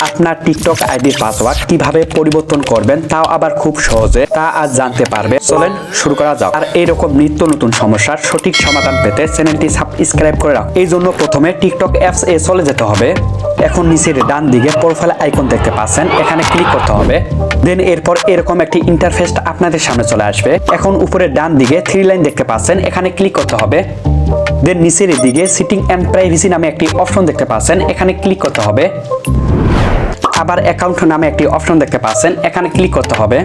আপনার টিকটক আইডির পাসওয়ার্ড কিভাবে পরিবর্তন করবেন তাও আবার খুব সহজে, তা আজ জানতে পারবে। চলেন শুরু করা যাক। আর এইরকম নিত্য নতুন সমস্যার সঠিক সমাধান পেতে চ্যানেলটি সাবস্ক্রাইব করে রাখুন। এই জন্য প্রথমে টিকটক অ্যাপস এ চলে যেতে হবে। এখন নিচের ডান দিকে প্রোফাইল আইকন দেখতে পাচ্ছেন, এখানে ক্লিক করতে হবে। দেন এরপর এরকম একটি ইন্টারফেস আপনাদের সামনে চলে আসবে। এখন উপরে ডান দিকে 3 লাইন দেখতে পাচ্ছেন, এখানে ক্লিক করতে হবে। দেন নিচের দিকে সিটিং এন্ড প্রাইভেসি নামে একটি অপশন দেখতে পাচ্ছেন, এখানে ক্লিক করতে হবে। আবার অ্যাকাউন্ট নামে একটি অপশন দেখতে পাচ্ছেন, এখানে ক্লিক করতে হবে।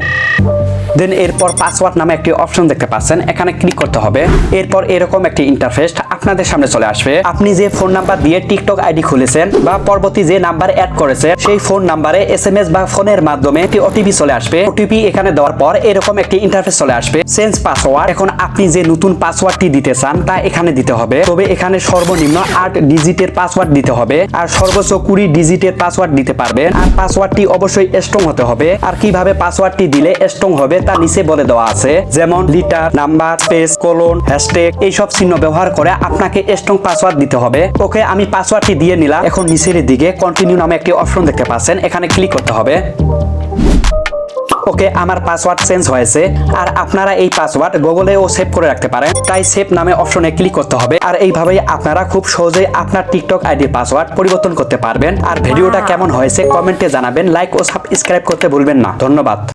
দেন এরপর পাসওয়ার্ড নামে একটি অপশন দেখতে পাচ্ছেন, এখানে ক্লিক করতে হবে। এরপর এরকম একটি ইন্টারফেস আপনাদের সামনে চলে আসবে। আপনি যে ফোন নাম্বার দিয়ে টিকটক আইডি খুলেছেন বা পরবর্তী যে নাম্বার অ্যাড করেছেন সেই ফোন নাম্বারে এসএমএস বা ফোনের মাধ্যমে একটি ওটিপি চলে আসবে। ওটিপি এখানে দেওয়ার পর এরকম একটি ইন্টারফেস চলে আসবে, চেঞ্জ পাসওয়ার্ড। এখন আপনি যে নতুন পাসওয়ার্ডটি দিতে চান তা এখানে দিতে হবে। তবে এখানে সর্বনিম্ন 8 ডিজিটের পাসওয়ার্ড দিতে হবে আর সর্বোচ্চ 20 ডিজিটের পাসওয়ার্ড দিতে পারবেন। আর পাসওয়ার্ডটি অবশ্যই স্ট্রং হতে হবে। আর কিভাবে পাসওয়ার্ডটি দিলে স্ট্রং হবে তা নিচে বলে দেওয়া আছে, যেমন litre, number, space, colon, hashtag এইসব চিহ্ন ব্যবহার করে আপনাকে স্ট্রং পাসওয়ার্ড দিতে হবে। ওকে, আমি পাসওয়ার্ডটি দিয়ে নিলাম। এখন নিচের দিকে কন্টিনিউ নামে একটি অপশন দেখতে পাচ্ছেন, এখানে ক্লিক করতে হবে। ওকে, আমার পাসওয়ার্ড চেঞ্জ হয়েছে। আর আপনারা এই পাসওয়ার্ড গুগলেও সেভ করে রাখতে পারেন, তাই সেভ নামে অপশনে ক্লিক করতে হবে। আর এইভাবেই আপনারা খুব সহজেই আপনার টিকটক আইডির পাসওয়ার্ড পরিবর্তন করতে পারবেন। আর ভিডিওটা কেমন হয়েছে কমেন্টে জানাবেন। লাইক ও সাবস্ক্রাইব করতে ভুলবেন না। ধন্যবাদ।